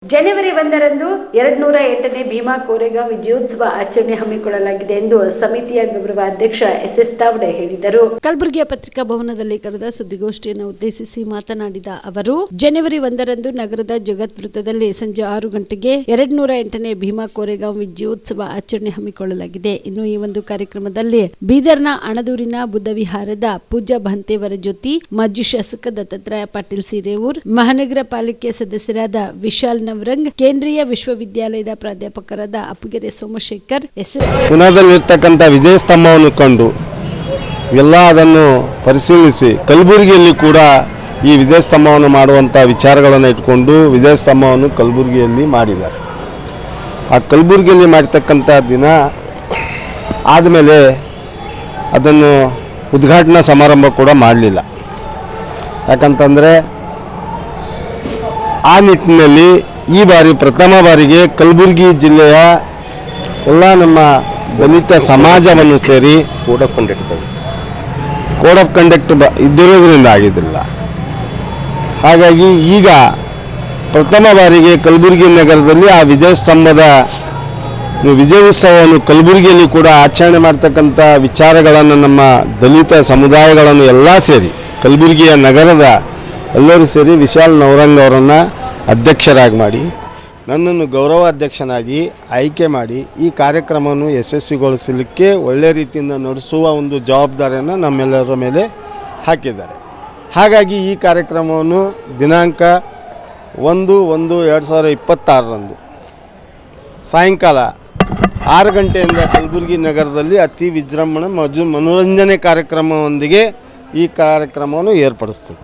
ಜನವರಿ 1ರಂದು 208ನೇ ಭೀಮಾ ಕೋರೆಗಾಂವ್ ವಿಜಯೋತ್ಸವ ಆಚರಣೆ ಹಮ್ಮಿಕೊಳ್ಳಲಾಗಿದೆ ಎಂದು ಸಮಿತಿಯ ಗೌರವ ಅಧ್ಯಕ್ಷ ಎಸ್ ತಾವಡೆ ಹೇಳಿದರು. ಕಲಬುರಗಿಯ ಪತ್ರಿಕಾ ಭವನದಲ್ಲಿ ಕರೆದ ಸುದ್ದಿಗೋಷ್ಠಿಯನ್ನು ಉದ್ದೇಶಿಸಿ ಮಾತನಾಡಿದ ಅವರು, ಜನವರಿ 1ರಂದು ನಗರದ ಜಗತ್ ವೃತ್ತದಲ್ಲಿ ಸಂಜೆ 6 ಗಂಟೆಗೆ 208ನೇ ಭೀಮಾ ಕೋರೆಗಾಂವ್ ವಿಜಯೋತ್ಸವ ಆಚರಣೆ ಹಮ್ಮಿಕೊಳ್ಳಲಾಗಿದೆ. ಇನ್ನು ಈ ಒಂದು ಕಾರ್ಯಕ್ರಮದಲ್ಲಿ ಬೀದರ್ನ ಅಣದೂರಿನ ಬುದ್ಧ ವಿಹಾರದ ಪೂಜ್ಯ ಭಂತೇವರ ಜ್ಯೋತಿ, ಮಾಜಿ ಶಾಸಕ ದತ್ತಾತ್ರೇಯ ಪಾಟೀಲ್ ಸಿರೇವೂರ್, ಮಹಾನಗರ ಪಾಲಿಕೆ ಸದಸ್ಯರಾದ ವಿಶಾಲ್ ನವರಂಗ್, ಕೇಂದ್ರೀಯ ವಿಶ್ವವಿದ್ಯಾಲಯದ ಪ್ರಾಧ್ಯಾಪಕರಾದ ಅಪ್ಪಗೆರೆ ಸೋಮಶೇಖರ್, ಪುನದಲ್ಲಿರ್ತಕ್ಕಂಥ ವಿಜಯ ಸ್ತಂಭವನ್ನು ಕಂಡು ಎಲ್ಲ ಅದನ್ನು ಪರಿಶೀಲಿಸಿ ಕಲಬುರಗಿಯಲ್ಲಿ ಕೂಡ ಈ ವಿಜಯ ಸ್ತಂಭವನ್ನು ಮಾಡುವಂಥ ವಿಚಾರಗಳನ್ನು ಇಟ್ಕೊಂಡು ವಿಜಯ ಸ್ತಂಭವನ್ನು ಕಲಬುರಗಿಯಲ್ಲಿ ಮಾಡಿದ್ದಾರೆ. ಆ ಕಲಬುರಗಿಯಲ್ಲಿ ಮಾಡಿರ್ತಕ್ಕಂಥ ದಿನ ಆದಮೇಲೆ ಅದನ್ನು ಉದ್ಘಾಟನಾ ಸಮಾರಂಭ ಕೂಡ ಮಾಡಲಿಲ್ಲ. ಯಾಕಂತಂದರೆ ಆ ನಿಟ್ಟಿನಲ್ಲಿ ಈ ಬಾರಿ ಪ್ರಥಮ ಬಾರಿಗೆ ಕಲಬುರಗಿ ಜಿಲ್ಲೆಯ ಎಲ್ಲ ನಮ್ಮ ದಲಿತ ಸಮಾಜವನ್ನು ಸೇರಿ ಕೋಡ್ ಆಫ್ ಕಂಡಕ್ಟ್ ಇದ್ದಿರೋದ್ರಿಂದ ಆಗಿದ್ದಿಲ್ಲ. ಹಾಗಾಗಿ ಈಗ ಪ್ರಥಮ ಬಾರಿಗೆ ಕಲಬುರಗಿ ನಗರದಲ್ಲಿ ಆ ವಿಜಯ ಸ್ತಂಭದ ವಿಜಯೋತ್ಸವವನ್ನು ಕಲಬುರಗಿಯಲ್ಲಿ ಕೂಡ ಆಚರಣೆ ಮಾಡ್ತಕ್ಕಂಥ ವಿಚಾರಗಳನ್ನು ನಮ್ಮ ದಲಿತ ಸಮುದಾಯಗಳನ್ನು ಎಲ್ಲ ಸೇರಿ ಕಲಬುರಗಿಯ ನಗರದ ಎಲ್ಲರೂ ಸೇರಿ ವಿಶಾಲ್ ನವರಂಗ್ ಅವರನ್ನು ಅಧ್ಯಕ್ಷರಾಗಿ ಮಾಡಿ ನನ್ನನ್ನು ಗೌರವ ಅಧ್ಯಕ್ಷನಾಗಿ ಆಯ್ಕೆ ಮಾಡಿ ಈ ಕಾರ್ಯಕ್ರಮವನ್ನು ಯಶಸ್ವಿಗೊಳಿಸಲಿಕ್ಕೆ ಒಳ್ಳೆಯ ರೀತಿಯಿಂದ ನಡೆಸುವ ಒಂದು ಜವಾಬ್ದಾರಿಯನ್ನು ನಮ್ಮೆಲ್ಲರ ಮೇಲೆ ಹಾಕಿದ್ದಾರೆ. ಹಾಗಾಗಿ ಈ ಕಾರ್ಯಕ್ರಮವನ್ನು ದಿನಾಂಕ 1/1/2026ರಂದು ಸಾಯಂಕಾಲ 6 ಗಂಟೆಯಿಂದ ಕಲಬುರಗಿ ನಗರದಲ್ಲಿ ಅತಿ ವಿಜೃಂಭಣೆ ಮನೋರಂಜನೆ ಕಾರ್ಯಕ್ರಮದೊಂದಿಗೆ ಈ ಕಾರ್ಯಕ್ರಮವನ್ನು ಏರ್ಪಡಿಸ್ತೀವಿ.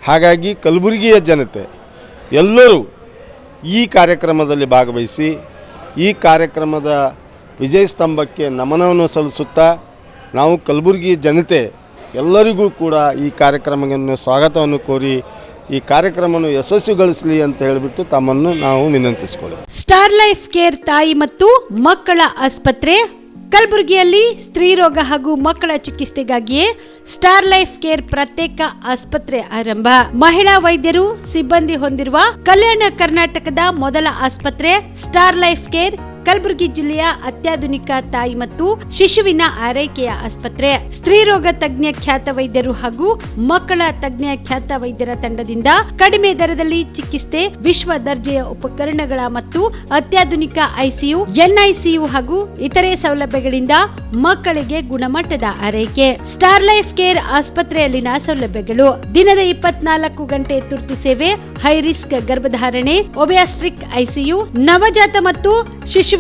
ಹಾಗಾಗಿ ಕಲಬುರಗಿಯ ಜನತೆ ಎಲ್ಲರೂ ಈ ಕಾರ್ಯಕ್ರಮದಲ್ಲಿ ಭಾಗವಹಿಸಿ ಈ ಕಾರ್ಯಕ್ರಮದ ವಿಜಯ ಸ್ತಂಭಕ್ಕೆ ನಮನವನ್ನು ಸಲ್ಲಿಸುತ್ತಾ ನಾವು ಕಲಬುರಗಿ ಜನತೆ ಎಲ್ಲರಿಗೂ ಕೂಡ ಈ ಕಾರ್ಯಕ್ರಮವನ್ನು ಸ್ವಾಗತವನ್ನು ಕೋರಿ ಈ ಕಾರ್ಯಕ್ರಮವನ್ನು ಯಶಸ್ವಿಗೊಳಿಸಲಿ ಅಂತ ಹೇಳಿಬಿಟ್ಟು ತಮ್ಮನ್ನು ನಾವು ವಿನಂತಿಸಿಕೊಳ್ಳಿ. ಸ್ಟಾರ್ ಲೈಫ್ ಕೇರ್ ತಾಯಿ ಮತ್ತು ಮಕ್ಕಳ ಆಸ್ಪತ್ರೆ ಕಲಬುರಗಿಯಲ್ಲಿ ಸ್ತ್ರೀ ರೋಗ ಹಾಗೂ ಮಕ್ಕಳ ಚಿಕಿತ್ಸೆಗಾಗಿಯೇ ಸ್ಟಾರ್ ಲೈಫ್ ಕೇರ್ ಪ್ರತ್ಯೇಕ ಆಸ್ಪತ್ರೆ ಆರಂಭ. ಮಹಿಳಾ ವೈದ್ಯರು ಸಿಬ್ಬಂದಿ ಹೊಂದಿರುವ ಕಲ್ಯಾಣ ಕರ್ನಾಟಕದ ಮೊದಲ ಆಸ್ಪತ್ರೆ ಸ್ಟಾರ್ ಲೈಫ್ ಕೇರ್ ಕಲಬುರಗಿ ಜಿಲ್ಲೆಯ ಅತ್ಯಾಧುನಿಕ ತಾಯಿ ಮತ್ತು ಶಿಶುವಿನ ಆರೈಕೆಯ ಆಸ್ಪತ್ರೆ. ಸ್ತ್ರೀ ರೋಗ ತಜ್ಞ ಖ್ಯಾತ ವೈದ್ಯರು ಹಾಗೂ ಮಕ್ಕಳ ತಜ್ಞ ಖ್ಯಾತ ವೈದ್ಯರ ತಂಡದಿಂದ ಕಡಿಮೆ ದರದಲ್ಲಿ ಚಿಕಿತ್ಸೆ, ವಿಶ್ವ ದರ್ಜೆಯ ಉಪಕರಣಗಳ ಮತ್ತು ಅತ್ಯಾಧುನಿಕ ಐಸಿಯು, ಎನ್ಐಸಿಯು ಹಾಗೂ ಇತರೆ ಸೌಲಭ್ಯಗಳಿಂದ ಮಕ್ಕಳಿಗೆ ಗುಣಮಟ್ಟದ ಆರೈಕೆ. ಸ್ಟಾರ್ ಲೈಫ್ ಕೇರ್ ಆಸ್ಪತ್ರೆಯಲ್ಲಿನ ಸೌಲಭ್ಯಗಳು: ದಿನದ 24 ಗಂಟೆ ತುರ್ತು ಸೇವೆ, ಹೈ ರಿಸ್ಕ್ ಗರ್ಭಧಾರಣೆ, ಒಬಿಯಾಸ್ಟ್ರಿಕ್ ಐಸಿಯು, ನವಜಾತ ಮತ್ತು ಶಿಶುವಿನ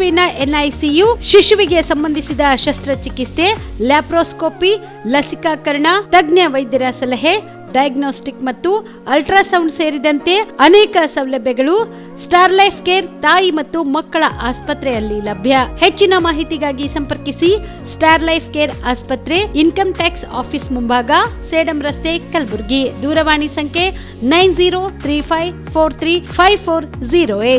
ಎನ್ಐಸಿಯು, ಶಿಶುವಿಗೆ ಸಂಬಂಧಿಸಿದ ಶಸ್ತ್ರಚಿಕಿತ್ಸೆ, ಲ್ಯಾಪ್ರೋಸ್ಕೋಪಿ, ಲಸಿಕಾಕರಣ, ತಜ್ಞ ವೈದ್ಯರ ಸಲಹೆ, ಡಯಾಗ್ನೋಸ್ಟಿಕ್ ಮತ್ತು ಅಲ್ಟ್ರಾಸೌಂಡ್ ಸೇರಿದಂತೆ ಅನೇಕ ಸೌಲಭ್ಯಗಳು ಸ್ಟಾರ್ ಲೈಫ್ ಕೇರ್ ತಾಯಿ ಮತ್ತು ಮಕ್ಕಳ ಆಸ್ಪತ್ರೆಯಲ್ಲಿ ಲಭ್ಯ. ಹೆಚ್ಚಿನ ಮಾಹಿತಿಗಾಗಿ ಸಂಪರ್ಕಿಸಿ ಸ್ಟಾರ್ ಲೈಫ್ ಕೇರ್ ಆಸ್ಪತ್ರೆ, ಇನ್ಕಮ್ ಟ್ಯಾಕ್ಸ್ ಆಫೀಸ್ ಮುಂಭಾಗ, ಸೇಡಂ ರಸ್ತೆ, ಕಲಬುರಗಿ. ದೂರವಾಣಿ ಸಂಖ್ಯೆ 9035435408.